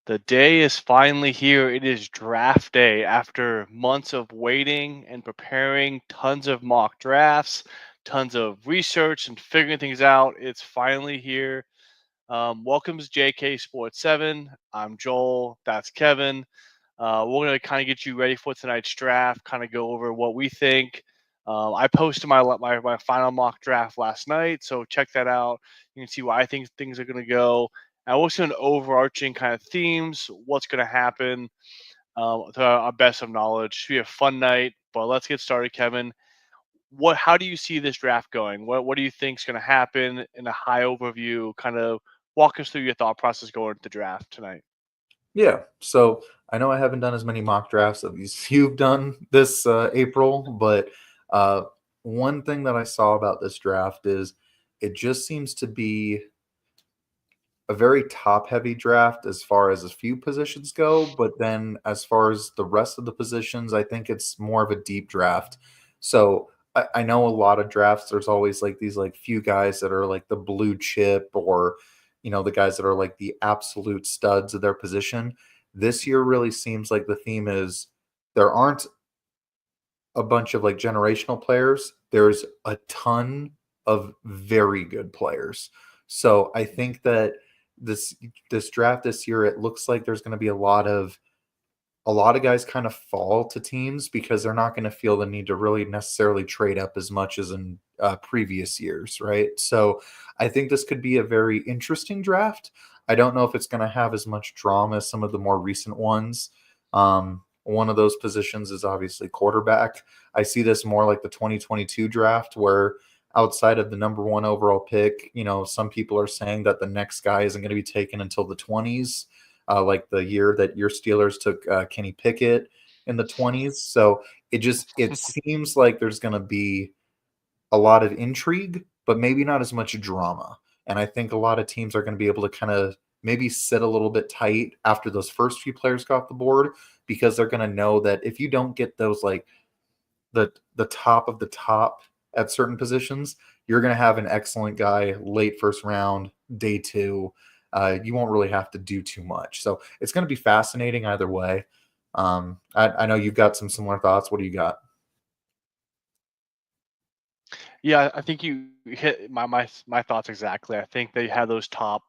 The day is finally here. It is draft day. After months of waiting and preparing, tons of mock drafts, tons of research and figuring things out. It's finally here. Welcome to JK Sports 7. I'm Joel. That's Kevin. We're going to kind of get you ready for tonight's draft, kind of go over what we think. I posted my final mock draft last night, so check that out. You can see why I think things are going to go. And also an overarching kind of themes, what's going to happen to our best of knowledge. Should be a fun night, but let's get started, Kevin. How do you see this draft going? What do you think is going to happen in a high overview? Kind of walk us through your thought process going into the draft tonight. Yeah. So I know I haven't done as many mock drafts as you've done this April, but uh, one thing that I saw about this draft is it just seems to be a very top heavy draft as far as a few positions go. But then as far as the rest of the positions, I think it's more of a deep draft. So I know a lot of drafts, there's always like these like few guys that are like the blue chip or the guys that are like the absolute studs of their position. This year really seems like the theme is there aren't a bunch of like generational players. There's a ton of very good players. So I think that this this draft this year, it looks like there's going to be a lot of guys kind of fall to teams because they're not going to feel the need to really necessarily trade up as much as in previous years, right? So I think this could be a very interesting draft. I don't know if it's going to have as much drama as some of the more recent ones. One of those positions is obviously quarterback. I see this more like the 2022 draft where outside of the number one overall pick, some people are saying that the next guy isn't going to be taken until the 20s, like the year that your Steelers took Kenny Pickett in the 20s. So it seems like there's going to be a lot of intrigue, but maybe not as much drama. And I think a lot of teams are going to be able to kind of maybe sit a little bit tight after those first few players go off the board because they're going to know that if you don't get those like the top of the top at certain positions, you're going to have an excellent guy late first round, day two. You won't really have to do too much. So it's going to be fascinating either way. I know you've got some similar thoughts. What do you got? Yeah, I think you hit my thoughts exactly. I think they had those top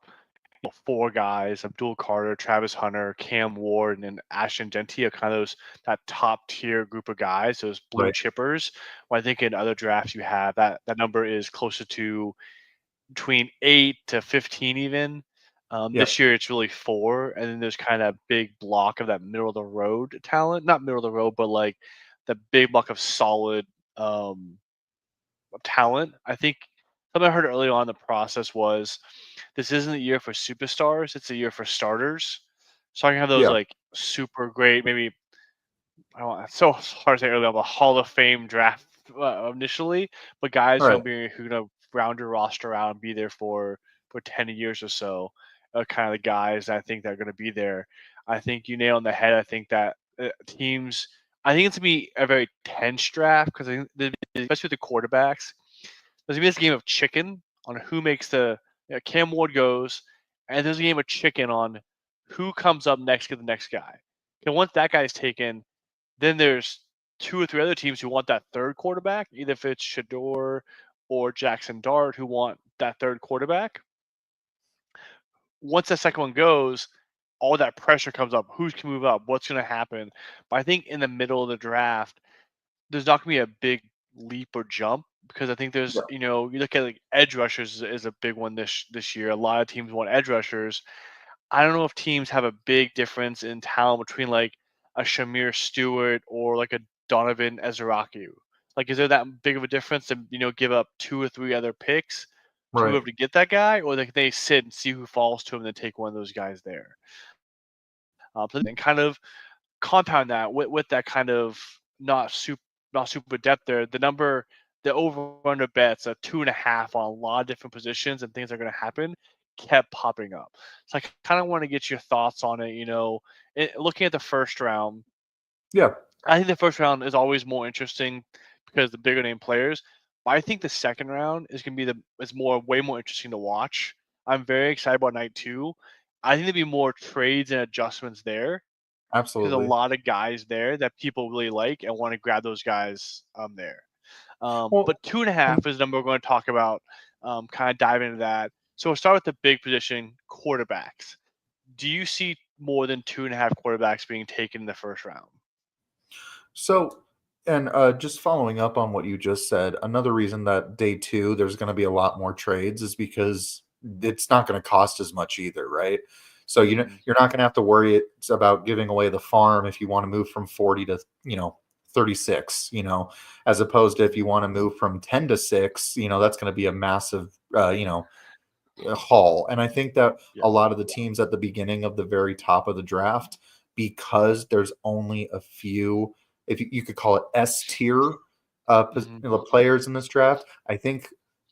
four guys: Abdul Carter, Travis Hunter, Cam Ward, and Ashton Denty are kind of that top tier group of guys, those blue Right. chippers. Well, I think in other drafts you have that number is closer to between 8 to 15 even. This Yep. year it's really four, and then there's kind of big block of that middle of the road talent, not middle of the road, but like the big block of solid um, talent. I think something I heard early on in the process was this isn't a year for superstars; it's a year for starters. So I can have those Yeah. like super great, maybe I don't. It's so hard to say early on the Hall of Fame draft initially, but guys All right. who gonna round your roster out and be there for 10 years or so are kind of the guys that I think that are gonna be there. I think you nailed on the head. I think that teams. I think it's gonna be a very tense draft because I think, especially with the quarterbacks, there's gonna be this game of chicken on who makes Cam Ward goes, and there's a game of chicken on who comes up next to the next guy. And once that guy's taken, then there's two or three other teams who want that third quarterback, either if it's Shador or Jackson Dart who want that third quarterback. Once that second one goes, all that pressure comes up. Who's can move up? What's going to happen? But I think in the middle of the draft, there's not going to be a big leap or jump because I think there's, Yeah. you look at like edge rushers is a big one this year. A lot of teams want edge rushers. I don't know if teams have a big difference in talent between like a Shamir Stewart or like a Donovan Ezraku. Like, is there that big of a difference to give up two or three other picks to be Right. able to get that guy, or like they sit and see who falls to them and then take one of those guys there? And kind of compound that with that kind of not super not super depth there. The over under bets of 2.5 on a lot of different positions and things that are going to happen kept popping up. So I kind of want to get your thoughts on it. Looking at the first round, Yeah. I think the first round is always more interesting because the bigger name players. But I think the second round is going to be way more interesting to watch. I'm very excited about night two. I think there'd be more trades and adjustments there because a Absolutely. lot of guys there that people really like and want to grab those guys there. But Well, two and a and half is the number we're going to talk about. Kind of dive into that. So we'll start with the big position, quarterbacks. Do you see more than 2.5 quarterbacks being taken in the first round? so, and just following up on what you just said, another reason that day two there's going to be a lot more trades is because it's not going to cost as much either, right? So Mm-hmm. you're not going to have to worry about giving away the farm if you want to move from 40 to 36, as opposed to if you want to move from 10 to 6, that's going to be a massive haul. And I think that Yeah. a lot of the teams at the beginning of the very top of the draft, because there's only a few, if you could call it S tier Mm-hmm. players in this draft, I think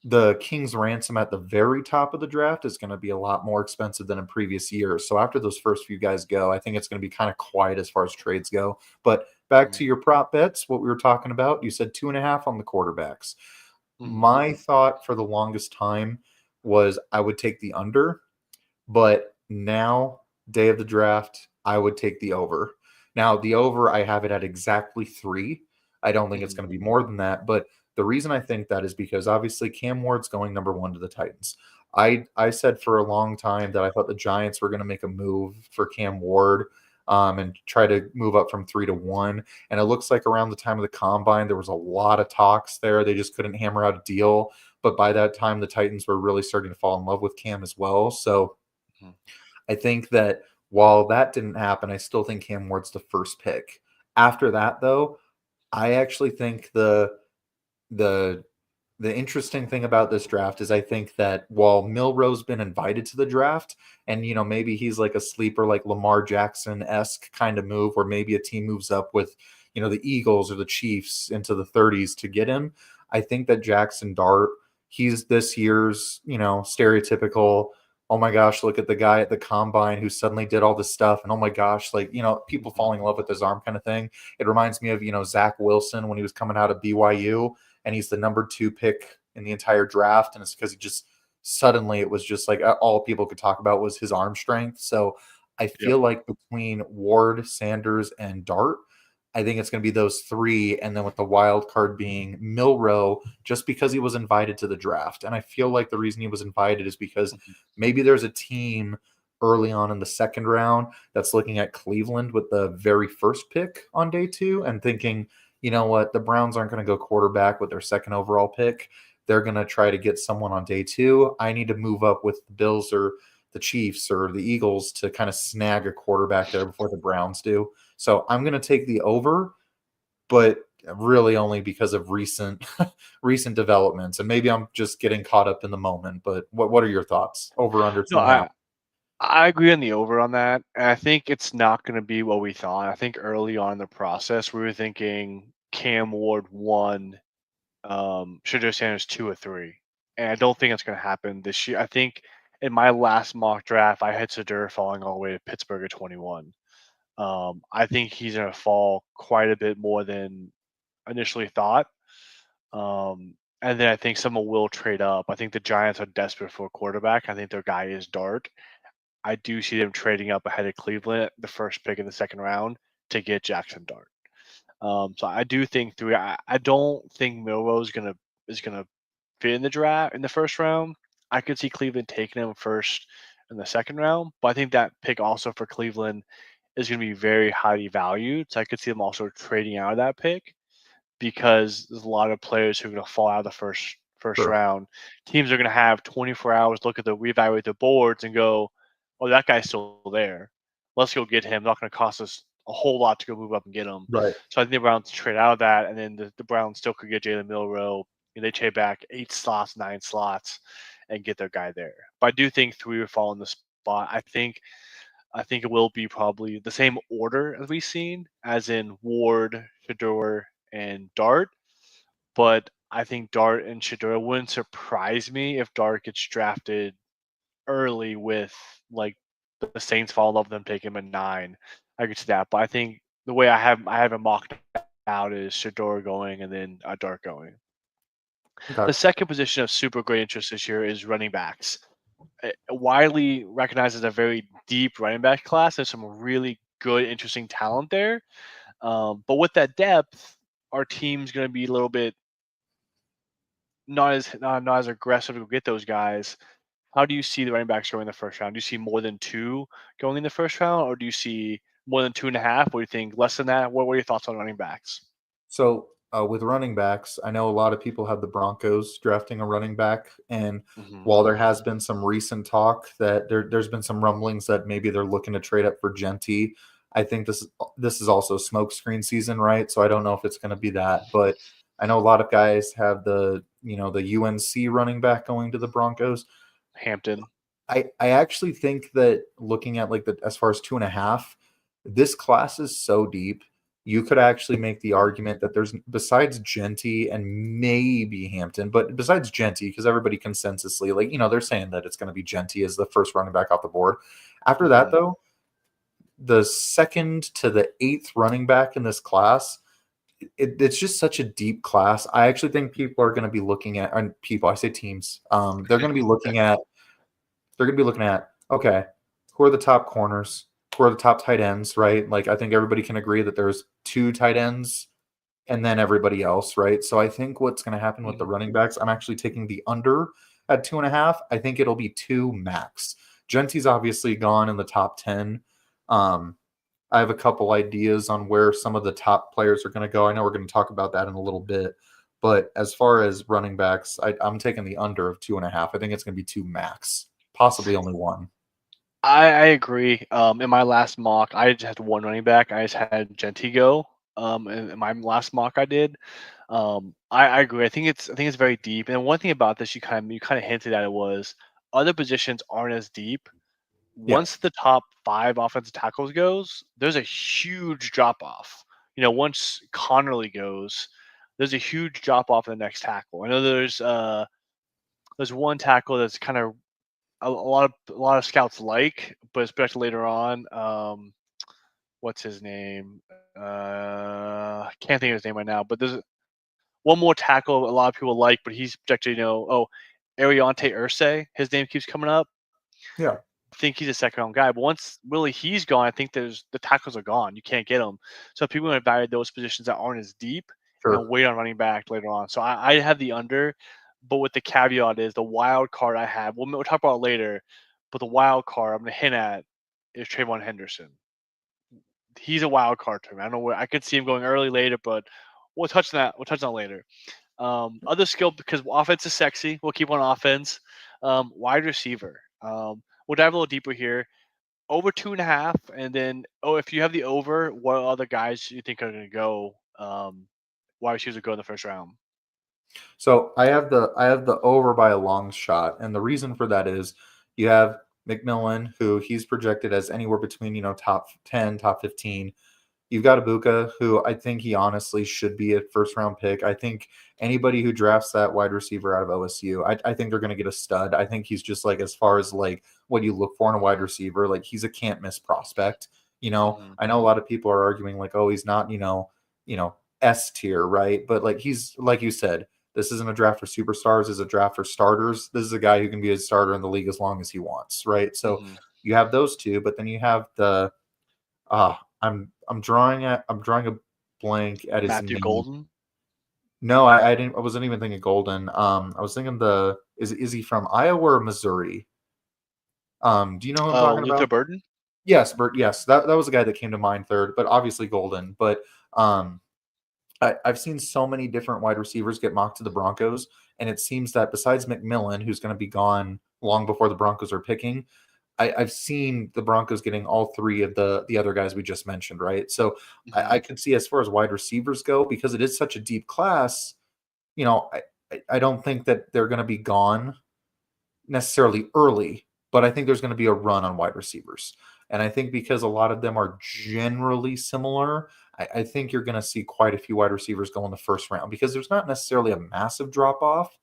the King's Ransom at the very top of the draft is going to be a lot more expensive than in previous years. So after those first few guys go, I think it's going to be kind of quiet as far as trades go. But back Mm-hmm. to your prop bets, what we were talking about, you said 2.5 on the quarterbacks. Mm-hmm. My thought for the longest time was I would take the under, but now, day of the draft, I would take the over. Now, the over, I have it at exactly 3. I don't think it's Mm-hmm. going to be more than that. But the reason I think that is because obviously Cam Ward's going number 1 to the Titans. I said for a long time that I thought the Giants were going to make a move for Cam Ward and try to move up from 3 to 1. And it looks like around the time of the combine, there was a lot of talks there. They just couldn't hammer out a deal. But by that time, the Titans were really starting to fall in love with Cam as well. So I think that while that didn't happen, I still think Cam Ward's the first pick. After that, though, I actually think the the interesting thing about this draft is I think that while Milroe's been invited to the draft, and maybe he's like a sleeper, like Lamar Jackson esque kind of move, where maybe a team moves up with the Eagles or the Chiefs into the 30s to get him. I think that Jackson Dart, he's this year's stereotypical. Oh my gosh, look at the guy at the combine who suddenly did all this stuff, and oh my gosh, like people Mm-hmm. falling in love with his arm kind of thing. It reminds me of Zach Wilson when he was coming out of BYU and he's the number 2 pick in the entire draft. And it's because he just suddenly it was just like all people could talk about was his arm strength. So I Yep. feel like between Ward, Sanders, and Dart, I think it's going to be those 3. And then with the wild card being Milroe, just because he was invited to the draft. And I feel like the reason he was invited is because Mm-hmm. maybe there's a team early on in the second round that's looking at Cleveland with the very first pick on day 2 and thinking, you know what, the Browns aren't going to go quarterback with their second overall pick. They're going to try to get someone on day 2. I need to move up with the Bills or the Chiefs or the Eagles to kind of snag a quarterback there before the Browns do. So I'm going to take the over, but really only because of recent recent developments. And maybe I'm just getting caught up in the moment. But what are your thoughts? Over under No, 2.5. I agree on the over on that, and I think it's not going to be what we thought. I think early on in the process, we were thinking Cam Ward 1, Shedeur Sanders 2 or 3, and I don't think it's going to happen this year. I think in my last mock draft, I had Shedeur falling all the way to Pittsburgh at 21. I think he's going to fall quite a bit more than initially thought. And then I think someone will trade up. I think the Giants are desperate for a quarterback. I think their guy is Dart. I do see them trading up ahead of Cleveland, the first pick in the second round, to get Jackson Dart. So I do think 3. I don't think Milroe is gonna fit in the draft in the first round. I could see Cleveland taking him first in the second round, but I think that pick also for Cleveland is going to be very highly valued. So I could see them also trading out of that pick because there's a lot of players who are going to fall out of the first Sure. round. Teams are going to have 24 hours look at the reevaluate the boards and go, "Oh, that guy's still there. Let's go get him. Not going to cost us a whole lot to go move up and get him." Right. So I think the Browns trade out of that, and then the Browns still could get Jalen Milroe. And they trade back 8 slots, 9 slots, and get their guy there. But I do think 3 would fall in the spot. I think it will be probably the same order as we've seen, as in Ward, Shedeur, and Dart. But I think Dart and Shedeur wouldn't surprise me if Dart gets drafted early with like the Saints fall in love with him, take him at 9. I could see that. But I think the way I have it mocked out is Shedeur going and then Dart going. Okay. The second position of super great interest this year is running backs. widely recognized as a very deep running back class. There's some really good, interesting talent there. But with that depth, our team's going to be a little bit not as aggressive to go get those guys. How do you see the running backs going in the first round? Do you see more than two going in the first round, or do you see more than 2.5? Or do you think less than that? What were your thoughts on running backs? So with running backs, I know a lot of people have the Broncos drafting a running back, and Hmm. while there has been some recent talk that there's been some rumblings that maybe they're looking to trade up for Genty, I think this is also smokescreen season, right? So I don't know if it's going to be that, but I know a lot of guys have the UNC running back going to the Broncos. Hampton. I actually think that looking at like the as far as 2.5, this class is so deep. You could actually make the argument that there's besides Genty and maybe Hampton, but besides Genty, because everybody consensusly they're saying that it's going to be Genty as the first running back off the board. After that, Hmm. though, the second to the eighth running back in this class, it's just such a deep class. I actually think people are going to be looking at, and people, I say teams, they're going to be looking at okay, who are the top corners? Who are the top tight ends, right? Like I think everybody can agree that there's two tight ends and then everybody else, right? So I think what's going to happen with the Hmm. running backs, I'm actually taking the under at 2.5. I think it'll be two max. Genty's obviously gone in the top 10. Um, I have a couple ideas on where some of the top players are going to go. I know we're going to talk about that in a little bit. But as far as running backs, I'm taking the under of 2.5. I think it's going to be two max, possibly only one. I agree. In my last mock, I just had one running back. I just had Genty go. In my last mock I did. I agree. I think it's very deep. And one thing about this, you kind of hinted at it was other positions aren't as deep. Yeah, Once the top five offensive tackles goes, there's a huge drop off. Once Connerly goes, there's a huge drop off in the next tackle. I know there's one tackle that's kind of a lot of scouts like, but it's projected later on. What's his name? Can't think of his name right now. But there's one more tackle a lot of people like, but he's projected. Ariante Ursay. His name keeps coming up. yeah, I think he's a second round guy. But once really he's gone, I think there's the tackles are gone. You can't get them. So people are going to value those positions that aren't as deep and sure. wait on running back later on. So I have the under, but with the caveat is the wild card I have. We'll talk about it later, but the wild card I'm going to hint at is Trayvon Henderson. He's a wild card to me. I don't know where I could see him going early, later, but we'll touch on that. We'll touch on that later. Other skill because offense is sexy. We'll keep on offense. Wide receiver. We'll dive a little deeper here. Over 2.5, and then if you have the over, what other guys you think are going to go? Wide receivers go in the first round. So I have the over by a long shot, and the reason for that is you have McMillan, who he's projected as anywhere between top 10, top 15. You've got Ibuka, who I think he honestly should be a first round pick. I think anybody who drafts that wide receiver out of OSU, I think they're going to get a stud. I think he's just like, as far as like what you look for in a wide receiver, like he's a can't miss prospect. Hmm. I know a lot of people are arguing like, oh, he's not, S tier, right? But like he's like you said, this isn't a draft for superstars, it's a draft for starters. This is a guy who can be a starter in the league as long as he wants, right? So Hmm. you have those two, but then you have the I'm drawing a blank at his Matthew name. Golden. No, I wasn't even thinking Golden. I was thinking is he from Iowa or Missouri? Do you know who I'm talking Luther about? Burden. Yes, Bert. Yes, that was the guy that came to mind third, but obviously Golden. But um, I've seen so many different wide receivers get mocked to the Broncos, and it seems that besides McMillan, who's going to be gone long before the Broncos are picking, I've seen the Broncos getting all three of the other guys we just mentioned, right? So I Hmm. could see as far as wide receivers go, because it is such a deep class, I don't think that they're going to be gone necessarily early, but I think there's going to be a run on wide receivers. And I think because a lot of them are generally similar, I think you're going to see quite a few wide receivers go in the first round because there's not necessarily a massive drop off,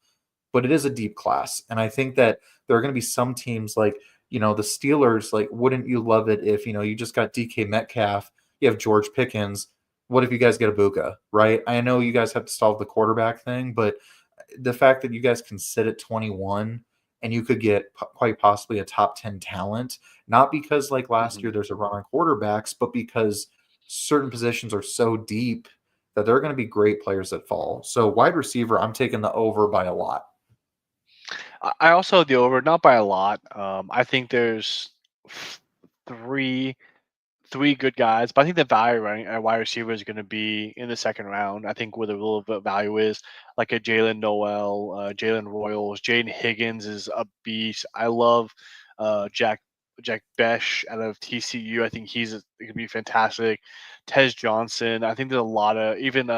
but it is a deep class. And I think that there are going to be some teams like, the Steelers, like, wouldn't you love it if, you just got DK Metcalf, you have George Pickens. What if you guys get a Buka, right? I know you guys have to solve the quarterback thing, but the fact that you guys can sit at 21 and you could get quite possibly a top 10 talent, not because like last Mhm. year there's a run on quarterbacks, but because certain positions are so deep that there are going to be great players that fall. So wide receiver, I'm taking the over by a lot. I also have the over, not by a lot. I think there's f- three three good guys, but I think the value running at wide receiver is going to be in the second round. I think where the real value is like a Jalen Noel, Jalen Royals, Jaden Higgins is a beast. I love Jack Besh out of TCU. I think he's going to be fantastic. Tez Johnson. I think there's a lot of even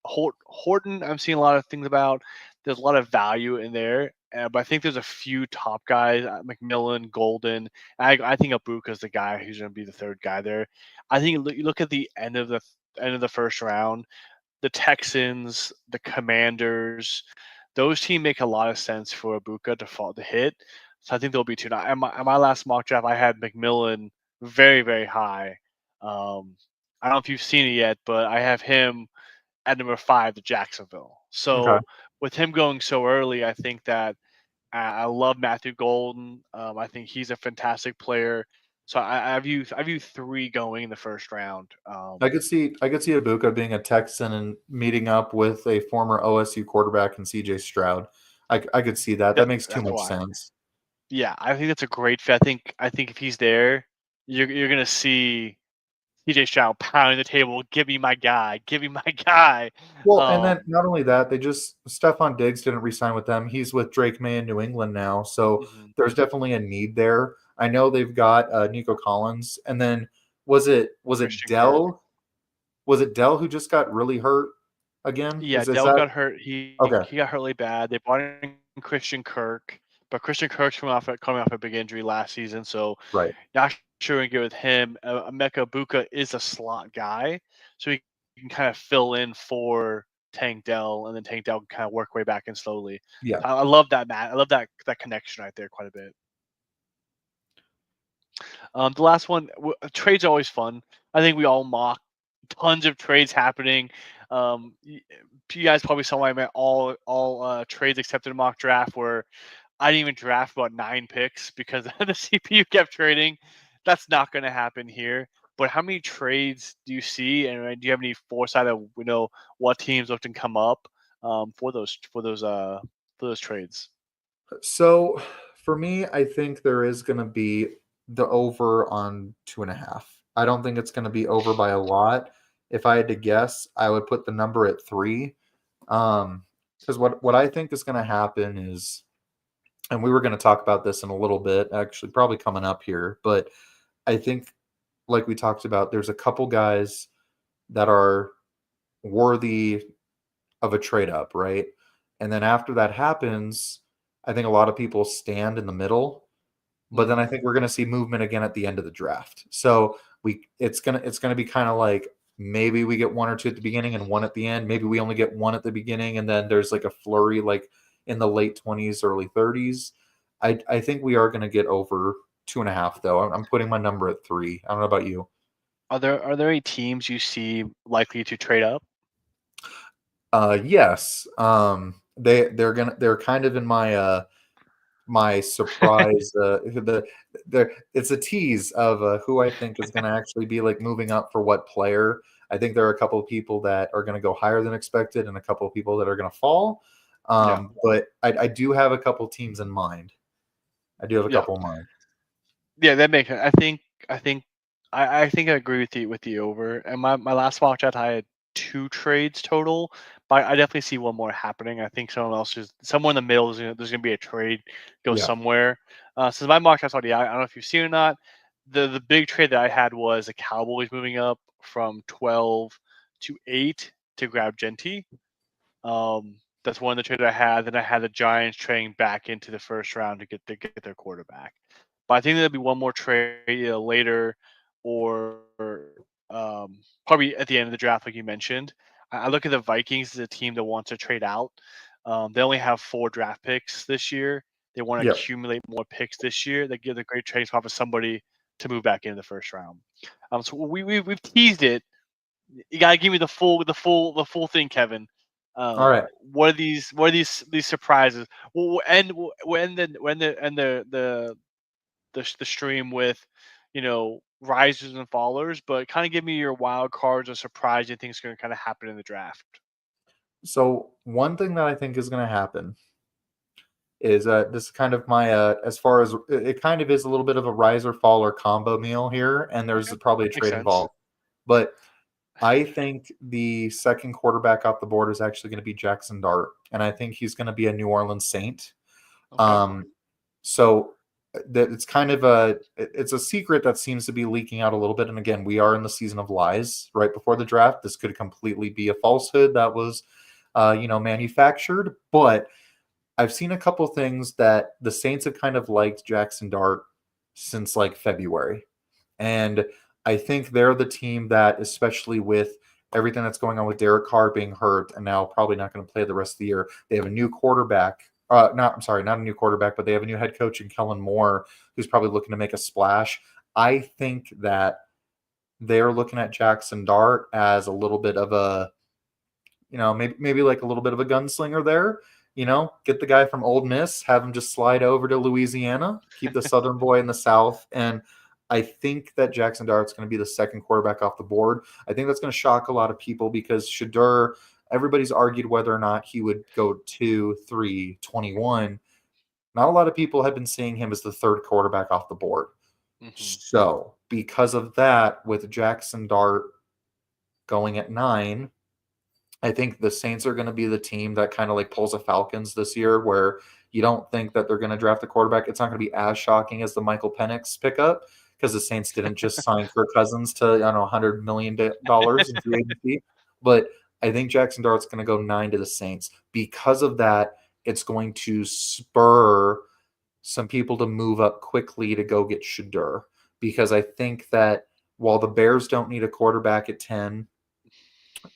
Horton. I'm seeing a lot of things about. There's a lot of value in there, but I think there's a few top guys: McMillan, Golden. I think Abuka is the guy who's going to be the third guy there. I think you look at the end of the first round. The Texans, the Commanders, those teams make a lot of sense for Abuka to fall to hit. So I think there'll be two. Now, at my last mock draft, I had McMillan very, very high. I don't know if you've seen it yet, but I have him at number 5 to Jacksonville. Okay. So with him going so early, I think that I love Matthew Golden. I think he's a fantastic player. So I view 3 going in the first round. I could see Ibuka being a Texan and meeting up with a former OSU quarterback in CJ Stroud. I could see that. That makes too That's much why. sense. Yeah, I think that's a great fit. I think if he's there, you're gonna see CJ Stroud pounding the table. Give me my guy. Give me my guy. Well, and then Um, not only that, they just Stephon Diggs didn't resign with them. He's with Drake May in New England now, so mhm. there's definitely a need there. I know they've got Nico Collins, and then was it Christian Kirk. Dell? Was it Dell who just got really hurt again? Yeah, Is Dell that got hurt. He okay? he got hurt really bad. They brought in Christian Kirk, but Christian Kirk's coming off a big injury last season, so Right. not sure we can go with him. Emeka Buka is a slot guy, so he can kind of fill in for Tank Dell, and then Tank Dell can kind of work way back in slowly. Yeah. I love that, Matt. I love that connection right there quite a bit. The last one, trades are always fun. I think we all mock tons of trades happening. You guys probably saw my all trades accepted in mock draft where I didn't even draft about 9 picks because the CPU kept trading. That's not going to happen here. But how many trades do you see, and do you have any foresight of what teams look to come up for those trades? So for me, I think there is going to be the over on 2.5. I don't think it's going to be over by a lot. If I had to guess, I would put the number at 3. Because what I think is going to happen is, and we were going to talk about this in a little bit, actually, probably coming up here, but I think, like we talked about, there's a couple guys that are worthy of a trade up, right? And then after that happens, I think a lot of people stand in the middle, but then I Hmm. think we're going to see movement again at the end of the draft. So it's gonna be kind of like maybe we get one or two at the beginning and one at the end. Maybe we only get one at the beginning and then there's like a flurry like in the late 20s, early 30s. I think we are going to get over 2.5 though. I'm putting my number at 3. I don't know about you. Are there any teams you see likely to trade up? Yes. They're kind of in my surprise it's a tease of who I think is going to actually be like moving up for what player. I think there are a couple of people that are going to go higher than expected and a couple of people that are going to fall. Yeah, But I do have a couple teams in mind. I do have a yeah, couple in mind. yeah. That makes sense. I think I think I agree with the over. And my last mock draft, I had 2 trades total, but I definitely see one more happening. I think someone else is somewhere in the middle. There's gonna be a trade go Yeah. somewhere. Since my mock draft's already out, I don't know if you've seen it or not. The big trade that I had was the Cowboys moving up from 12 to 8 to grab Genty. That's one of the trades I had. Then I had the Giants trading back into the first round to get their quarterback. But I think there'll be one more trade either later or probably at the end of the draft, like you mentioned. I look at the Vikings as a team that wants to trade out. They only have 4 draft picks this year. They want to Yeah. accumulate more picks this year. They give the great trade spot for somebody to move back into the first round. So we've teased it. You gotta give me the full thing, Kevin. All right. What are these surprises? We'll end the stream with, risers and fallers, but kind of give me your wild cards or surprise you think is going to kind of happen in the draft. So one thing that I think is going to happen is this is kind of my as far as it kind of is a little bit of a riser faller combo meal here, and there's Okay, probably a makes trade sense. involved. But I think the second quarterback off the board is actually going to be Jackson Dart, and I think he's going to be a New Orleans Saint. Okay. Um, so that it's kind of it's a secret that seems to be leaking out a little bit. And again, we are in the season of lies right before the draft. This could completely be a falsehood that was, manufactured. But I've seen a couple things that the Saints have kind of liked Jackson Dart since like February. And I think they're the team that, especially with everything that's going on with Derek Carr being hurt and now probably not going to play the rest of the year, they have a new quarterback. I'm sorry, not a new quarterback, but they have a new head coach in Kellen Moore, who's probably looking to make a splash. I think that they're looking at Jackson Dart as a little bit of a, maybe like a little bit of a gunslinger there. Get the guy from Old Miss, have him just slide over to Louisiana, keep the Southern boy in the South. And I think that Jackson Dart's going to be the second quarterback off the board. I think that's going to shock a lot of people because Shadur, everybody's argued whether or not he would go 2, 3, 21. Not a lot of people have been seeing him as the third quarterback off the board. Hmm. So, because of that, with Jackson Dart going at 9, I think the Saints are going to be the team that kind of like pulls a Falcons this year, where you don't think that they're going to draft a quarterback. It's not going to be as shocking as the Michael Penix pickup because the Saints didn't just sign Kirk Cousins to, I don't know, $100 million in free agency. But I think Jackson Dart's going to go 9 to the Saints. Because of that, it's going to spur some people to move up quickly to go get Shadur. Because I think that while the Bears don't need a quarterback at 10,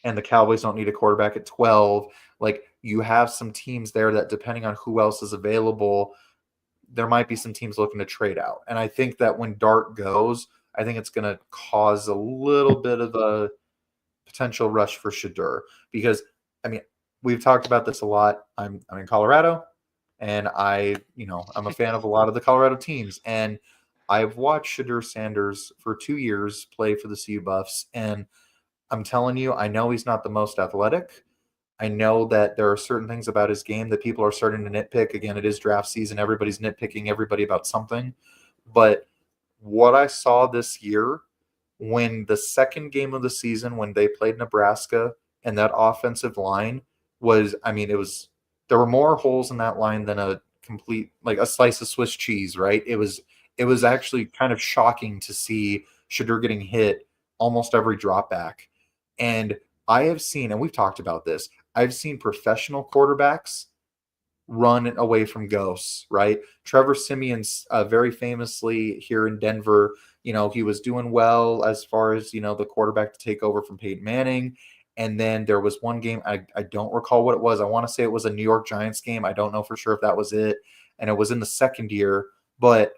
and the Cowboys don't need a quarterback at 12. Like you have some teams there that depending on who else is available, there might be some teams looking to trade out. And I think that when Dart goes, I think it's going to cause a little bit of a potential rush for Shadur because I mean, we've talked about this a lot. I'm in Colorado and I'm a fan of a lot of the Colorado teams and I've watched Shadur Sanders for 2 years play for the CU Buffs and I'm telling you, I know he's not the most athletic. I know that there are certain things about his game that people are starting to nitpick. Again, it is draft season. Everybody's nitpicking everybody about something. But what I saw this year when the second game of the season, when they played Nebraska and that offensive line was, I mean, there were more holes in that line than a complete, like a slice of Swiss cheese, right? It was actually kind of shocking to see Shadur getting hit almost every drop back. And I have seen, and we've talked about this, I've seen professional quarterbacks run away from ghosts, right? Trevor Simeon's very famously here in Denver, he was doing well as far as, the quarterback to take over from Peyton Manning. And then there was one game, I don't recall what it was. I want to say it was a New York Giants game. I don't know for sure if that was it. And it was in the second year, but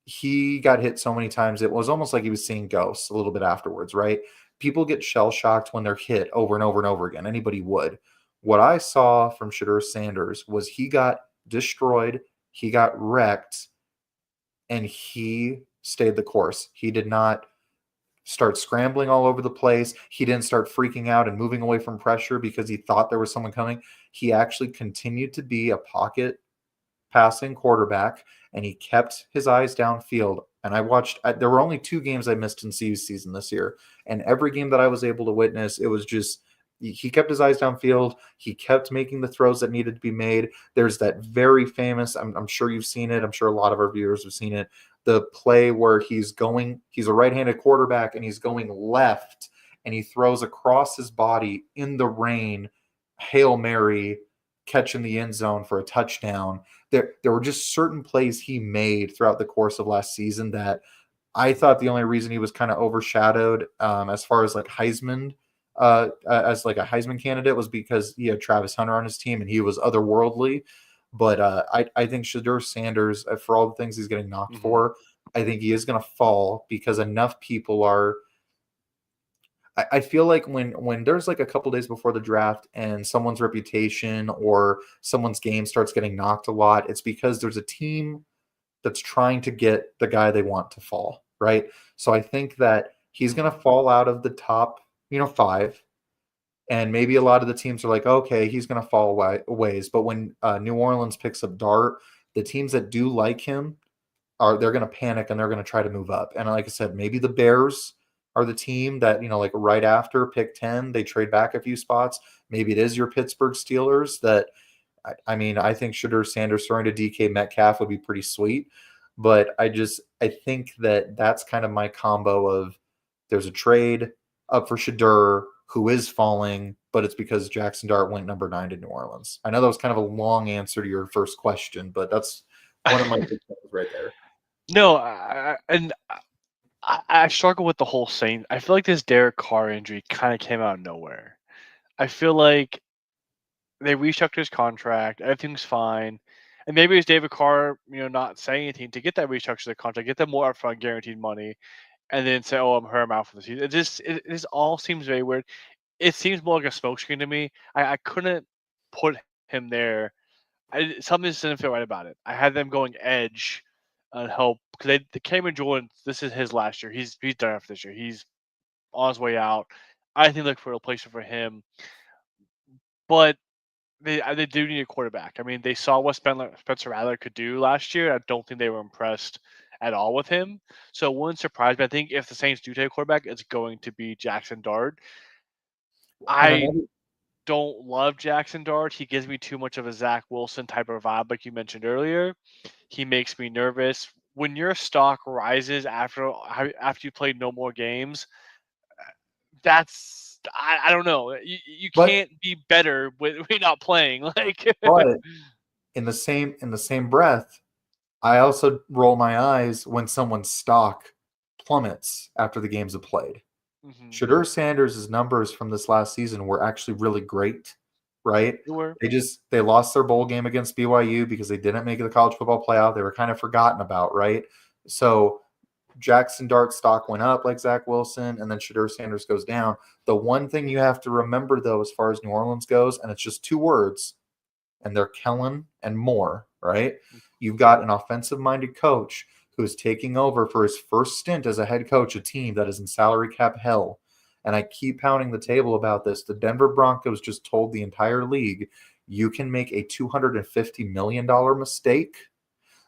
he got hit so many times it was almost like he was seeing ghosts a little bit afterwards, right? People get shell shocked when they're hit over and over and over again. Anybody would. What I saw from Shadur Sanders was he got destroyed, he got wrecked, and he stayed the course. He did not start scrambling all over the place. He didn't start freaking out and moving away from pressure because he thought there was someone coming. He actually continued to be a pocket passing quarterback, and he kept his eyes downfield. And there were only 2 games I missed in CU season this year. And every game that I was able to witness, it was just, he kept his eyes downfield. He kept making the throws that needed to be made. There's that very famous, I'm sure you've seen it. I'm sure a lot of our viewers have seen it. The play where he's a right-handed quarterback and he's going left and he throws across his body in the rain, Hail Mary, catch in the end zone for a touchdown. There were just certain plays he made throughout the course of last season that I thought the only reason he was kind of overshadowed as far as like Heisman, as like a Heisman candidate was because he had Travis Hunter on his team and he was otherworldly. But I think Shadur Sanders, for all the things he's getting knocked Hmm. for, I think he is going to fall because enough people are. I feel like when there's like a couple days before the draft and someone's reputation or someone's game starts getting knocked a lot, it's because there's a team that's trying to get the guy they want to fall, right? So I think that he's going Mhm. to fall out of the top, five, and maybe a lot of the teams are like, okay, he's going to fall ways. But when New Orleans picks up Dart, the teams that do like him they're going to panic and they're going to try to move up. And like I said, maybe the Bears are the team that like right after pick 10, they trade back a few spots. Maybe it is your Pittsburgh Steelers that I mean, I think Shedeur Sanders throwing to DK Metcalf would be pretty sweet. But I think that that's kind of my combo of there's a trade up for Shedeur who is falling, but it's because Jackson Dart went number 9 to New Orleans. I know that was kind of a long answer to your first question, but that's one of my big things right there. No, I struggle with the whole Saint. I feel like this Derek Carr injury kind of came out of nowhere. I feel like they restructured his contract, everything's fine, and maybe it's David Carr, not saying anything to get that restructure the contract, get them more upfront guaranteed money, and then say, "Oh, I'm hurt, I'm out for the season." It just all seems very weird. It seems more like a smokescreen to me. I couldn't put him there. Something just didn't feel right about it. I had them going edge and help because the Cameron Jordan. This is his last year. He's done after this year. He's on his way out. I think look for a replacement for him, but they do need a quarterback. I mean, they saw what Spencer Rattler could do last year. I don't think they were impressed at all with him. So it wouldn't surprise me. I think if the Saints do take a quarterback, it's going to be Jackson Dart. And I another don't love Jackson Dart. He gives me too much of a Zach Wilson type of vibe, like you mentioned earlier. He makes me nervous. When your stock rises after you play no more games, that's I don't know. You but can't be better with not playing. Like but in the same breath, I also roll my eyes when someone's stock plummets after the games have played. Mhm. Shedeur Sanders' numbers from this last season were actually really great, right? You were. They lost their bowl game against BYU because they didn't make the college football playoff. They were kind of forgotten about, right? So Jackson Dart stock went up like Zach Wilson, and then Shedeur Sanders goes down. The one thing you have to remember, though, as far as New Orleans goes, and it's just two words, and they're Kellen and Moore, right? You've got an offensive minded coach who is taking over for his first stint as a head coach, a team that is in salary cap hell. And I keep pounding the table about this. The Denver Broncos just told the entire league you can make a $250 million mistake.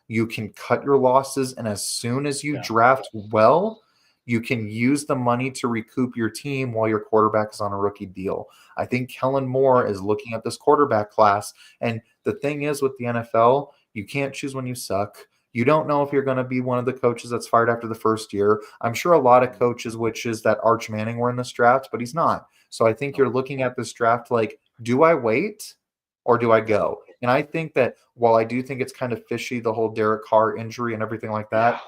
You can cut your losses. And as soon as you Yeah. draft well, you can use the money to recoup your team while your quarterback is on a rookie deal. I think Kellen Moore Yep. is looking at this quarterback class. And the thing is with the NFL, you can't choose when you suck. You don't know if you're going to be one of the coaches that's fired after the first year. I'm sure a lot of Mhm. coaches wishes that Arch Manning were in this draft, but he's not. So I think No. you're looking at this draft like, do I wait or do I go? And I think that while I do think it's kind of fishy, the whole Derek Carr injury and everything like Yeah. that,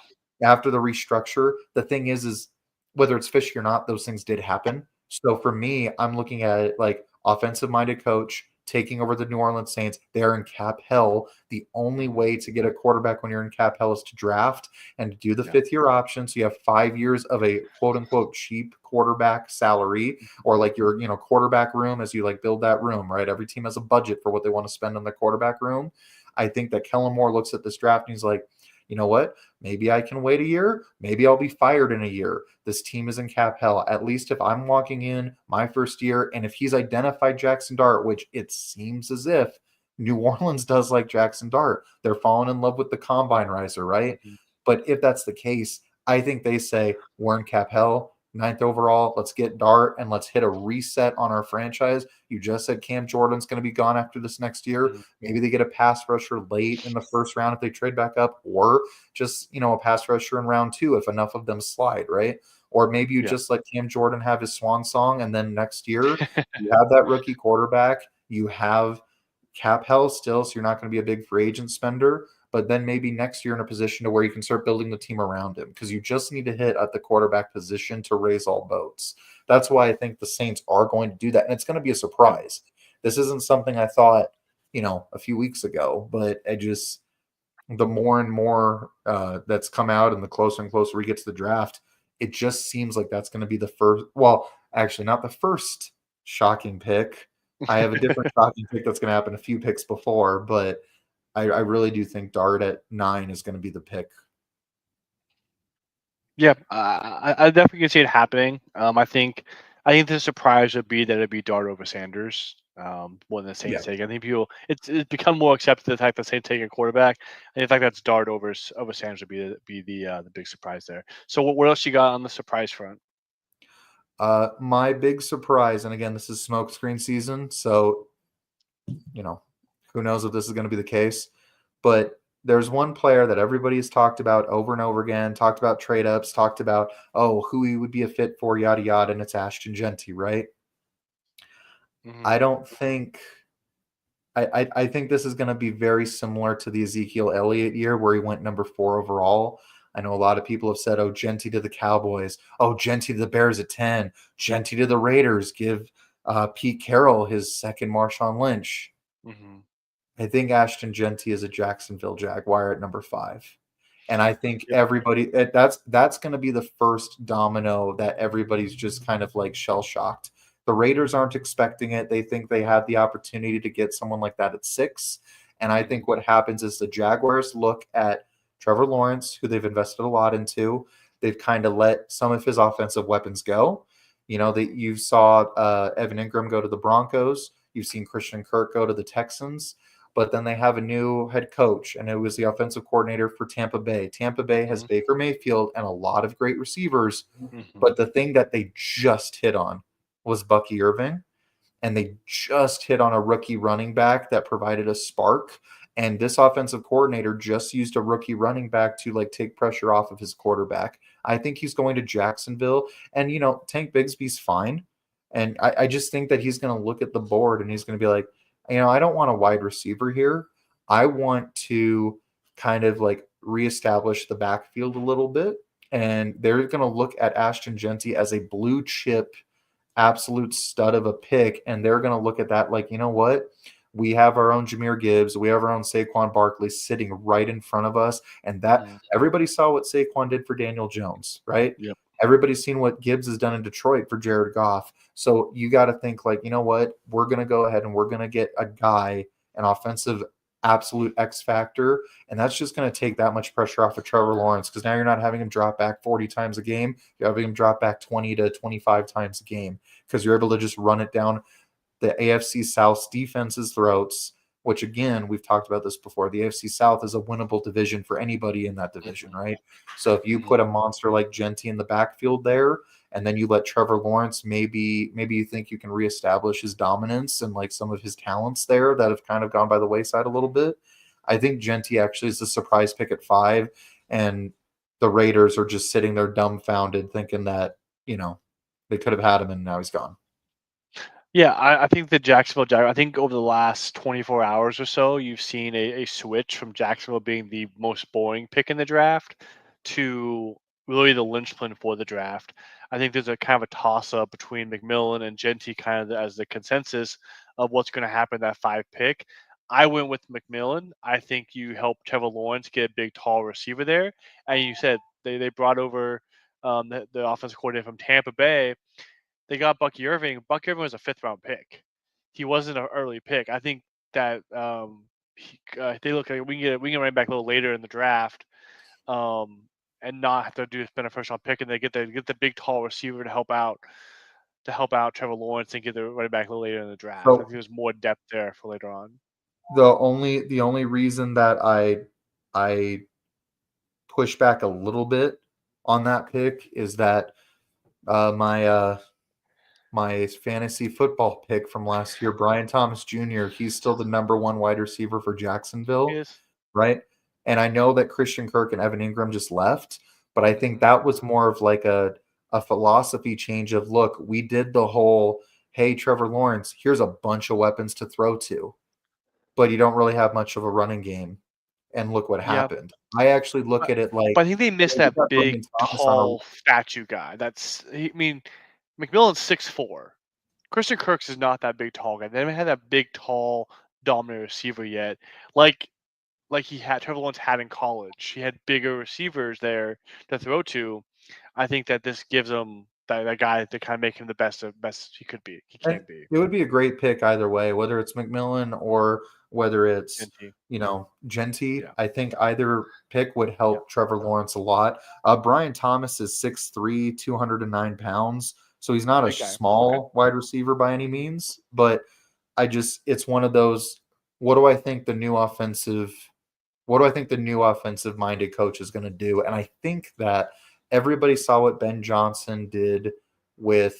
after the restructure, the thing is whether it's fishy or not, those things did happen. So for me, I'm looking at it like offensive minded coach taking over the New Orleans Saints. They're in cap hell. The only Mhm. way to get a quarterback when you're in cap hell is to draft and to do the Yeah. 5th year option. So you have 5 years of a quote unquote cheap quarterback salary or like your, quarterback room as you like build that room, right? Every team has a budget for what they want to spend on their quarterback room. I think that Kellen Moore looks at this draft and he's like, you know what? Maybe I can wait a year. Maybe I'll be fired in a year. This team is in cap hell. At least if I'm walking in my first year, and if he's identified Jackson Dart, which it seems as if New Orleans does like Jackson Dart, they're falling in love with the combine riser, right? Mhm. But if that's the case, I think they say we're in cap hell. 9th overall, let's get Dart and let's hit a reset on our franchise. You just said Cam Jordan's going to be gone after this next year. Mhm. Maybe they get a pass rusher late in the first round if they trade back up, or just, a pass rusher in round 2 if enough of them slide, right? Or maybe you Yeah. just let Cam Jordan have his swan song, and then next year you have that rookie quarterback. You have cap hell still, so you're not going to be a big free agent spender. But then maybe next year in a position to where you can start building the team around him because you just need to hit at the quarterback position to raise all boats. That's why I think the Saints are going to do that. And it's going to be a Yep. surprise. This isn't something I thought, a few weeks ago, but the more and more that's come out and the closer and closer we get to the draft, it just seems like that's going to be the first. Well, actually not the first shocking pick. I have a different shocking pick that's going to happen a few picks before, but I really do think Dart at 9 is going to be the pick. Yeah, I definitely can see it happening. I think the surprise would be that it'd be Dart over Sanders. More than the Yeah. Saints take. I think it's become more accepted the fact that Saints take a quarterback. And the fact that's Dart over Sanders would be the big surprise there. So what else you got on the surprise front? My big surprise, and again, this is smokescreen season, so who knows if this is going to be the case. But there's one player that everybody's talked about over and over again, talked about trade ups, talked about who he would be a fit for, yada yada, and it's Ashton Genty, right? Mm-hmm. I don't think I think this is going to be very similar to the Ezekiel Elliott year where he went number 4 overall. I know a lot of people have said, Genty to the Cowboys. Genty to the Bears at 10. Genty to the Raiders. Give Pete Carroll his second Marshawn Lynch. Mm-hmm. I think Ashton Genty is a Jacksonville Jaguar at number 5. And I think Yep. everybody that's going to be the first domino that everybody's just kind of like shell shocked. The Raiders aren't expecting it. They think they have the opportunity to get someone like that at 6. And I think what happens is the Jaguars look at Trevor Lawrence, who they've invested a lot into. They've kind of let some of his offensive weapons go. You saw Evan Ingram go to the Broncos. You've seen Christian Kirk go to the Texans. But then they have a new head coach, and it was the offensive coordinator for Tampa Bay. Tampa Bay has Baker Mayfield and a lot of great receivers. Mm-hmm. But the thing that they just hit on was Bucky Irving, and they just hit on a rookie running back that provided a spark. And this offensive coordinator just used a rookie running back to take pressure off of his quarterback. I think he's going to Jacksonville, and Tank Bigsby's fine. And I just think that he's going to look at the board and he's going to be like, I don't want a wide receiver here. I want to kind of reestablish the backfield a little bit. And they're going to look at Ashton Genty as a blue chip absolute stud of a pick, and they're going to look at that like, you know what? We have our own Jahmyr Gibbs. We have our own Saquon Barkley sitting right in front of us. And that everybody saw what Saquon did for Daniel Jones, right? Yep. Everybody's seen what Gibbs has done in Detroit for Jared Goff. So you got to think you know what? We're going to go ahead and we're going to get a guy, an offensive absolute X factor. And that's just going to take that much pressure off of Trevor Lawrence because now you're not having him drop back 40 times a game. You're having him drop back 20 to 25 times a game because you're able to just run it down the AFC South's defense's throats, which again, we've talked about this before. The AFC South is a winnable division for anybody in that division, right? So if you put a monster like Genty in the backfield there, and then you let Trevor Lawrence, maybe you think you can reestablish his dominance and some of his talents there that have kind of gone by the wayside a little bit. I think Genty actually is the surprise pick at 5, and the Raiders are just sitting there dumbfounded thinking that, they could have had him and now he's gone. Yeah, I think the Jacksonville Jaguars, I think over the last 24 hours or so, you've seen a switch from Jacksonville being the most boring pick in the draft to really the linchpin for the draft. I think there's a kind of a toss up between McMillan and Genty kind of as the consensus of what's going to happen in that 5 pick. I went with McMillan. I think you helped Trevor Lawrence get a big, tall receiver there. And you said they brought over the offensive coordinator from Tampa Bay. They got Bucky Irving. Bucky Irving was a 5th-round pick. He wasn't an early pick. I think that they look like we can run back a little later in the draft, and not have to spend a 1st-round pick, and they get the big tall receiver to help out Trevor Lawrence and get the running back a little later in the draft. I think there's more depth there for later on. The only reason that I push back a little bit on that pick is that my fantasy football pick from last year, Brian Thomas Jr., he's still the number 1 wide receiver for Jacksonville, right? And I know that Christian Kirk and Evan Ingram just left, but I think that was more of a philosophy change of, look, we did the whole, hey, Trevor Lawrence, here's a bunch of weapons to throw to, but you don't really have much of a running game. And look what happened. I actually look at it like, but I think they missed that big, tall statue guy. McMillan's 6'4". Christian Kirk is not that big, tall guy. They haven't had that big, tall, dominant receiver yet. Like Trevor Lawrence had in college. He had bigger receivers there to throw to. I think that this gives them that guy to kind of make him the best he could be. He And can be. it would be a great pick either way, whether it's McMillan or whether it's, NT. Genty. Yeah. I think either pick would Yeah. help Trevor Lawrence a lot. Brian Thomas is 6'3", 209 pounds. So he's not a Big guy. Okay. small wide receiver by any means, but it's one of those, what do I think the new offensive what do I think the new offensive minded coach is going to do? And I think that everybody saw what Ben Johnson did with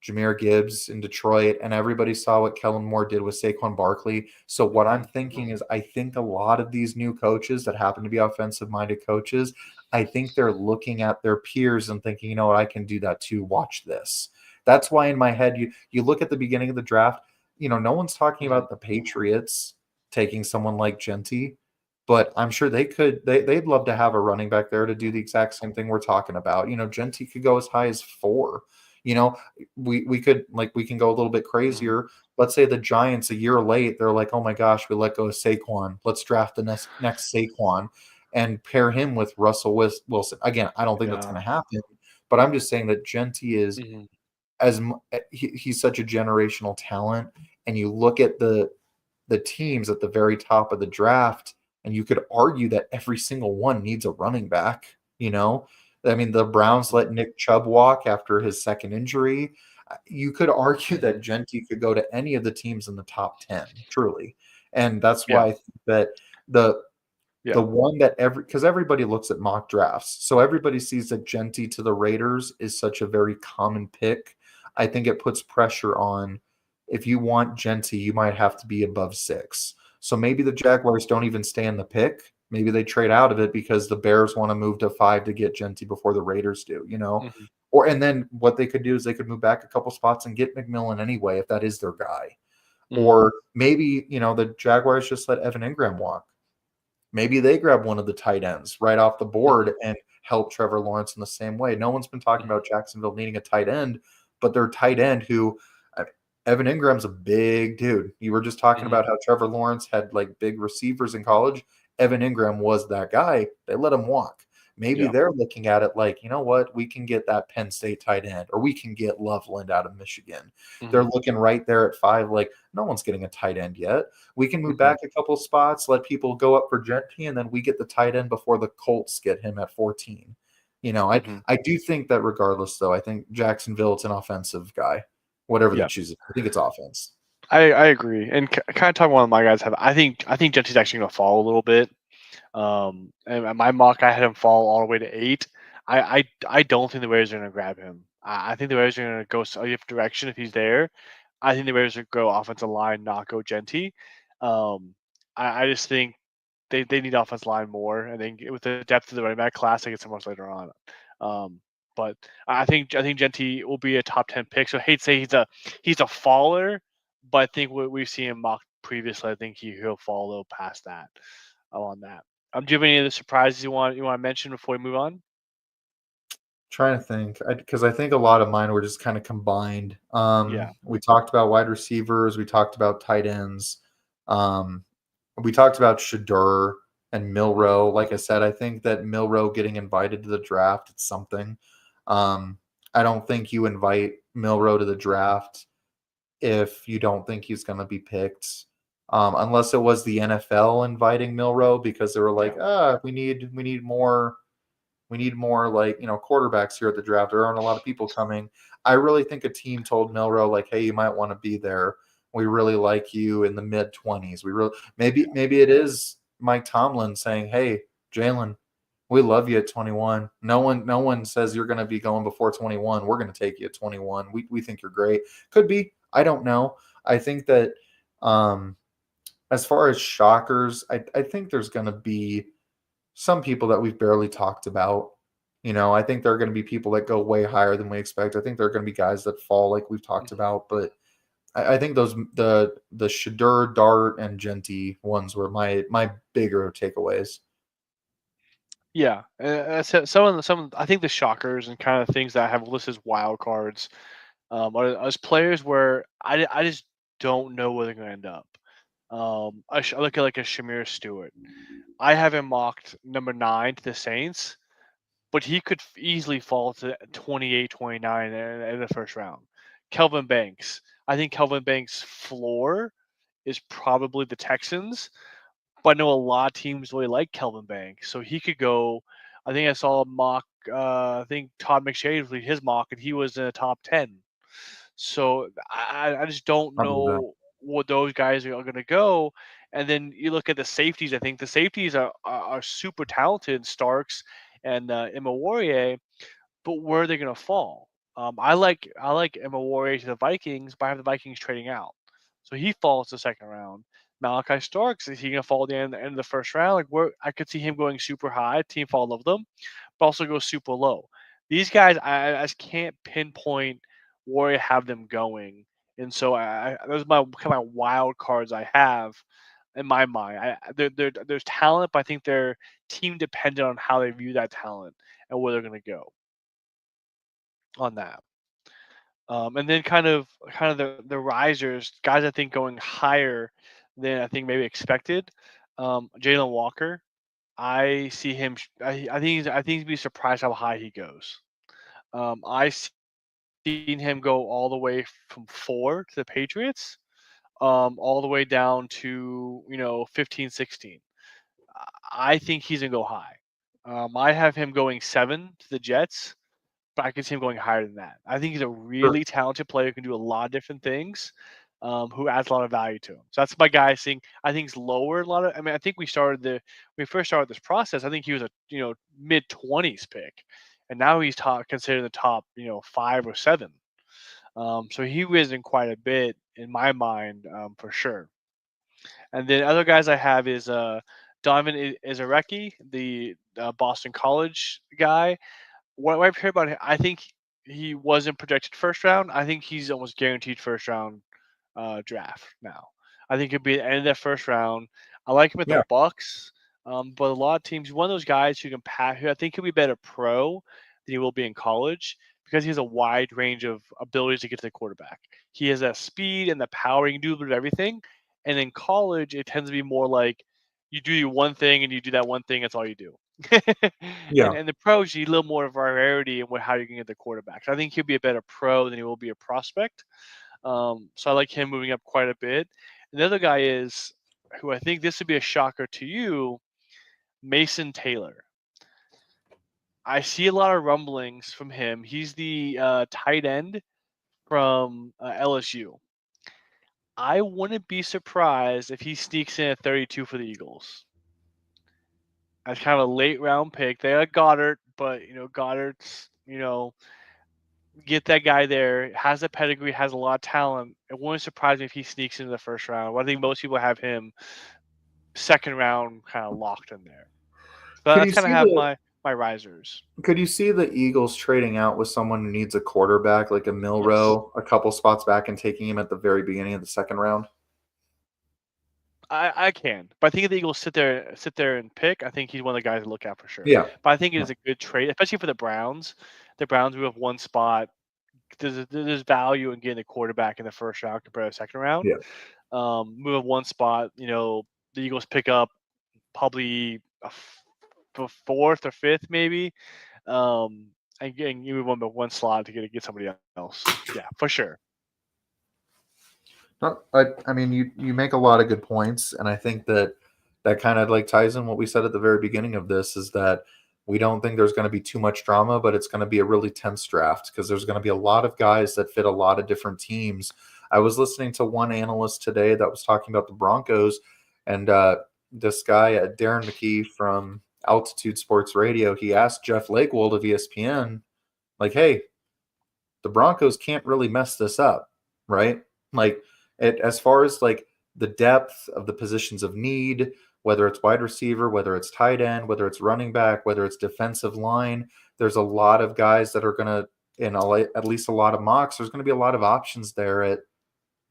Jahmyr Gibbs in Detroit, and everybody saw what Kellen Moore did with Saquon Barkley. So what I'm Mhm. thinking is, I think a lot of these new coaches that happen to be offensive-minded coaches, I think they're looking at their peers and thinking, you know what, I can do that too. Watch this. That's why in my head, you look at the beginning of the draft, no one's talking Mhm. about the Patriots taking someone like Genty, but I'm sure they'd love to have a running back there to do the exact same thing we're talking about. Genty could go as high as 4. You know, we can go a little bit Mhm. crazier. Let's say the Giants a year late, they're like, oh my gosh, we let go of Saquon. Let's draft the next Saquon and pair him with Russell Wilson. Again, I don't think that's Yeah. going to happen, but I'm just saying that Genty is Mhm. he's such a generational talent, and you look at the teams at the very top of the draft, and you could argue that every single one needs a running back. I mean, the Browns Mhm. let Nick Chubb walk after his second injury. You could argue that Mhm. Genty could go to any of the teams in the top 10, truly. And that's Yeah. why I think that the Yeah. one that because everybody looks at mock drafts. So everybody sees that Genty to the Raiders is such a very common pick. I think it puts pressure on, if you want Genty, you might have to be above 6. So maybe the Jaguars don't even stay in the pick. Maybe they trade out of it because the Bears want to move to 5 to get Genty before the Raiders do. Mhm. And then what they could do is they could move back a couple spots and get McMillan anyway if that is their guy. Mhm. Or maybe, the Jaguars just let Evan Ingram walk. Maybe they grab one of the tight ends right off the Mhm. board and help Trevor Lawrence in the same way. No one's been talking Mhm. about Jacksonville needing a tight end, but their tight end uh, Evan Ingram's a big dude. You were just talking Mhm. about how Trevor Lawrence had like big receivers in college. Evan Ingram was that guy. They let him walk. Maybe Yeah. they're looking at it like, you know what, we can get that Penn State tight end, or we can get Loveland out of Michigan. They're Mhm. looking right there at 5, like, no one's getting a tight end yet. We can move Mhm. back a couple spots, let people go up for Genty, and then we get the tight end before the Colts get him at 14. Mhm. I do think that regardless, though, I think Jacksonville, it's an offensive guy. Whatever they Yeah. choose, I think it's offense. I agree. And kind of talking one of my guys have. I think Genty's actually going to fall a little bit. And my mock, I had him fall all the way to 8. I don't think the Raiders are going to grab him. I think the Raiders are going to go a different direction if he's there. I think the Raiders are go offensive line, not go Genty. Um, I just think they need offensive line more. I think with the depth of the running back class, they get some more later on. Um, but I think Genty will be a top 10 pick. So I hate to say he's a faller, but I think what we've seen him mocked previously, I think he'll fall a little past that on that. Do you have any other surprises you want to mention before we move on? Trying to think, because I think a lot of mine were just kind of combined. Yeah. We talked about wide receivers, we talked about tight ends, um, we talked about Shadur and Mhm. Milrow. Like I said, I think that Milrow getting invited to the draft, it's something. Um, I don't think you invite Milrow to the draft if you don't think he's going to be picked, unless it was the NFL inviting Milrow because they were like, Yeah. we need more like quarterbacks here at the draft. There aren't a lot of people coming. I really think a team told Milrow like, hey, you might want to be there. We really like you in the mid-20s. We really Yeah. maybe it is Mike Tomlin saying, hey, Jalen, we love you at 21. No one says you're going to be going before 21. We're going to take you at 21. We think you're great. Could be. I don't know. I think that um as far as shockers, I think there's going to be some people that we've barely talked about. I think there are going to be people that go way higher than we expect. I think there are going to be guys that fall like we've talked Mhm. about, but I think those the Shadur, Dart, and Genty ones were my bigger takeaways. Yeah. I think the shockers and kind of things that I have listed as wild cards are as players where I just don't know where they're going to end up. I look at like a Shamir Stewart. I have him mocked number 9 to the Saints. but he could easily fall to 28, 29 in the first round. Kelvin Banks. I think Kelvin Banks' floor is probably the Texans, but I know a lot of teams really like Kelvin Banks, so he could go. I think I saw a mock. I think Todd McShay was his mock, and he was in the top 10. So I just don't I believe that. know what those guys are going to go. And then you look at the safeties. I think the safeties are super talented, Starks and Emma Warrior, but where are they going to fall? I like Emma Warrior to the Vikings, but I have the Vikings trading out, so he falls to the second round. Malachi Starks, is he going to fall at the end of the first round? Like where I could see him going super high, team fall love them, but also go super low. These guys, I just can't pinpoint where I have them going, and so those are my kind of wild cards I have in my mind. There's talent, but I think they're team dependent on how they view that talent and where they're going to go on that. And then kind of the risers, guys I think going higher than I think maybe expected. Jalen Walker, I see him. I think he'd be surprised how high he goes. I seen him go all the way from 4 to the Patriots, all the way down to 15, 16. I think he's gonna go high. I have him going 7 to the Jets, but I can see him going higher than that. I think he's a Sure. really talented player who can do a lot of different things, who adds a lot of value to him. So that's my guy. I think he's lower a lot of. I mean, I think when we first started this process. I think he was a mid-20s pick, and now he's considered the top 5 or 7. So he risen quite a bit in my mind, for sure. And then other guys I have is Donovan Izareki, the Boston College guy. What I've heard about him, I think he wasn't projected first round. I think he's almost guaranteed first round draft now. I think he'll be at the end of that first round. I like him at the Yeah. Bucks, but a lot of teams. He's one of those guys who can pass. Who I think he'll be better pro than he will be in college because he has a wide range of abilities to get to the quarterback. He has that speed and the power. He can do a bit of everything. And in college, it tends to be more like you do one thing and you do that one thing. That's all you do. and Yeah. and the pros, you need a little more variety in how you can get the quarterbacks. I think he'll be a better pro than he will be a prospect. So I like him moving up quite a bit. And the other guy is who I think this would be a shocker to you, Mason Taylor. I see a lot of rumblings from him. He's the tight end from LSU. I wouldn't be surprised if he sneaks in at 32 for the Eagles. As kind of a late round pick. They had Goddard, but Goddard's get that guy there. Has a pedigree, has a lot of talent. It wouldn't surprise me if he sneaks into the first round. I think most people have him second round kind of locked in there. So Could that's you kind of see have the my risers. could you see the Eagles trading out with someone who needs a quarterback like a Yes. Milrow a couple spots back and taking him at the very beginning of the second round? I can, but I think if the Eagles sit there and pick, I think he's one of the guys to look at for sure. Yeah. But I think it Yeah. is a good trade, especially for the Browns. The Browns move up one spot. There's value in getting a quarterback in the first round compared to the second round. Yeah. Move up one spot. The Eagles pick up probably a fourth or fifth maybe. And you move on to one slot to get somebody else. Yeah, for sure. Not, I mean, you make a lot of good points, and I think that kind of like ties in what we said at the very beginning of this is that we don't think there's going to be too much drama, but it's going to be a really tense draft because there's going to be a lot of guys that fit a lot of different teams. I was listening to one analyst today that was talking about the Broncos, and this guy, Darren McKee from Altitude Sports Radio, he asked Jeff Lakewold of ESPN, like, "Hey, the Broncos can't really mess this up, right? Like, as far as like the depth of the positions of need, whether it's wide receiver, whether it's tight end, whether it's running back, whether it's defensive line, there's a lot of guys that are going to, at least a lot of mocks, there's going to be a lot of options there at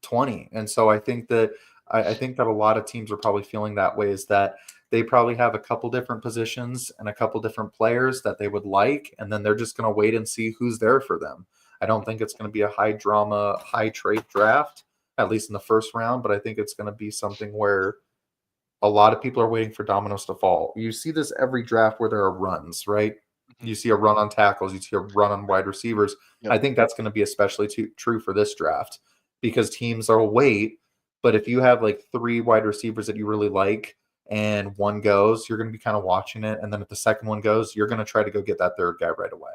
20. And so I think that I think that a lot of teams are probably feeling that way, is that they probably have a couple different positions and a couple different players that they would like, and then they're just going to wait and see who's there for them. I don't think it's going to be a high drama, high trade draft, at least in the first round, but I think it's going to be something where a lot of people are waiting for dominoes to fall. You see this every draft where there are runs, right? You see a run on tackles, you see a run on wide receivers. Yep. I think that's going to be especially true for this draft because teams are wait. But if you have like 3 wide receivers that you really like and one goes, you're going to be kind of watching it. And then if the second one goes, you're going to try to go get that third guy right away.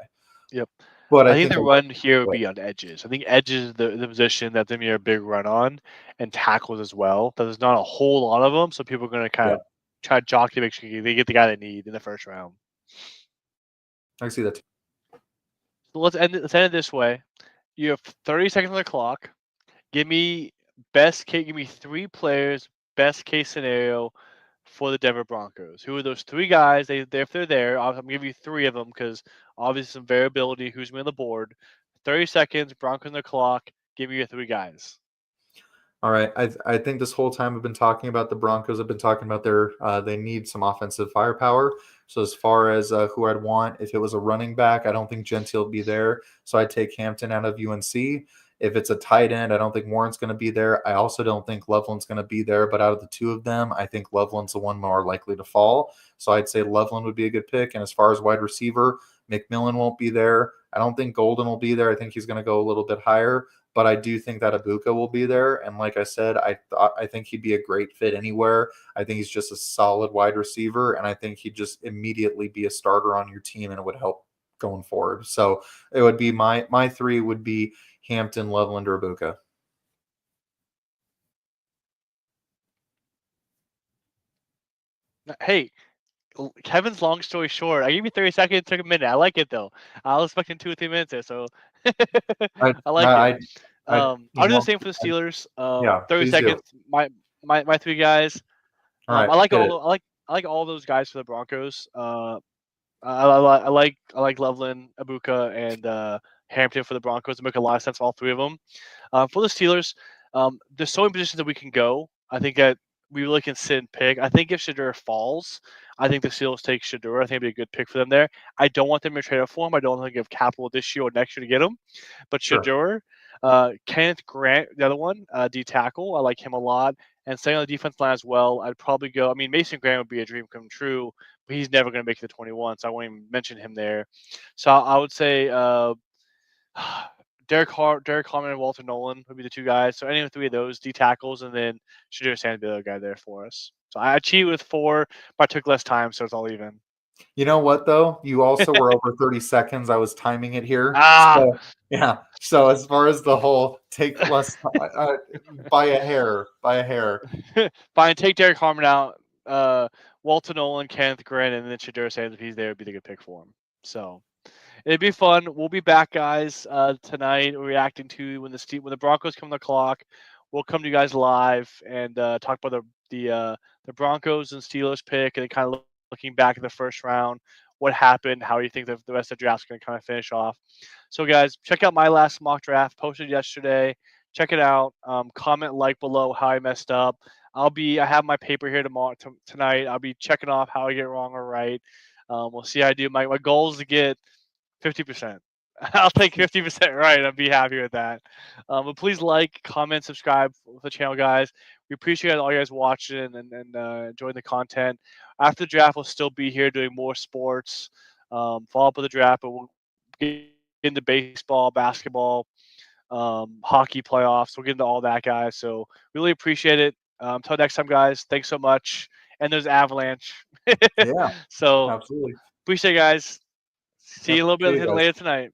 Yep. But I I think think the a lot run here would be on edges. I think edges is the position that they made a big run on, and tackles as well. There's not a whole lot of them, so people are going to kind yeah, of try to jockey to make sure they get the guy they need in the first round. I see that. So let's end it this way. You have 30 seconds on the clock. Give me best case. Give me 3 players. Best case scenario for the Denver Broncos. Who are those 3 guys? If they're there, I'm gonna give you 3 of them because obviously some variability. Who's going on the board? 30 seconds. Broncos on the clock. Give me your 3 guys. All right. I think this whole time I've been talking about the Broncos. I've been talking about they need some offensive firepower. So as far as who I'd want, if it was a running back, I don't think Gentile would be there. So I'd take Hampton out of UNC. If it's a tight end, I don't think Warren's going to be there. I also don't think Loveland's going to be there. But out of the 2 of them, I think Loveland's the one more likely to fall. So I'd say Loveland would be a good pick. And as far as wide receiver, McMillan won't be there. I don't think Golden will be there. I think he's going to go a little bit higher. But I do think that Ibuka will be there. And like I said, I think he'd be a great fit anywhere. I think he's just a solid wide receiver. And I think he'd just immediately be a starter on your team and it would help going forward. So it would be my 3 would be Hampton, Loveland, or Ibuka. Hey, Kevin's long story short. I gave you 30 seconds. It took a minute. I like it though. I was expecting 2 or 3 minutes there, so I I like it. I I'll do the same for the Steelers. yeah, 30 please do. seconds. My 3 guys. All right, I like hit all it. I like all those guys for the Broncos. I like Loveland, Ibuka, and Hampton for the Broncos. It make a lot of sense for all 3 of them. For the Steelers, there's so many positions that we can go. I think that we really can sit and pick. I think if Shedeur falls, I think the Steelers take Shedeur. I think it'd be a good pick for them there. I don't want them to trade up for him. I don't think they have capital this year or next year to get him. But Sure. Shedeur, Kenneth Grant, the other one, D tackle, I like him a lot. And staying on the defense line as well, I'd probably go. I mean, Mason Graham would be a dream come true, but he's never going to make the 21, so I won't even mention him there. So I would say Derek Harmon and Walter Nolan would be the 2 guys. So any of the 3 of those D tackles, and then Shedeur Sanders be the other guy there for us. So I cheated with 4, but I took less time, so it's all even. You know what, though? You also were over 30 seconds. I was timing it here. Ah, So, yeah. So as far as the whole take less by a hair. fine. Take Derek Harmon out. Walter Nolan, Kenneth Grant, and then Shedeur Sanders, if he's there, would be the good pick for him. So it'd be fun. We'll be back, guys, tonight. We're reacting to when the Broncos come on the clock. We'll come to you guys live and talk about the Broncos and Steelers pick, and then kind of looking back at the first round, what happened, how you think the rest of the draft's going to kind of finish off. So, guys, check out my last mock draft posted yesterday. Check it out. Comment, like below how I messed up. I have my paper here tonight. I'll be checking off how I get wrong or right. We'll see how I do. My goal is to get 50%. I'll take 50% right. I'd be happy with that. But please like, comment, subscribe with the channel, guys. We appreciate all you guys watching and enjoying the content. After the draft, we'll still be here doing more sports. Follow up with the draft, but we'll get into baseball, basketball, hockey playoffs. We'll get into all that, guys. So really appreciate it. Until next time, guys. Thanks so much. And there's Avalanche. Yeah, So absolutely. appreciate it, guys. See Yep. you a little See you bit guys. later tonight.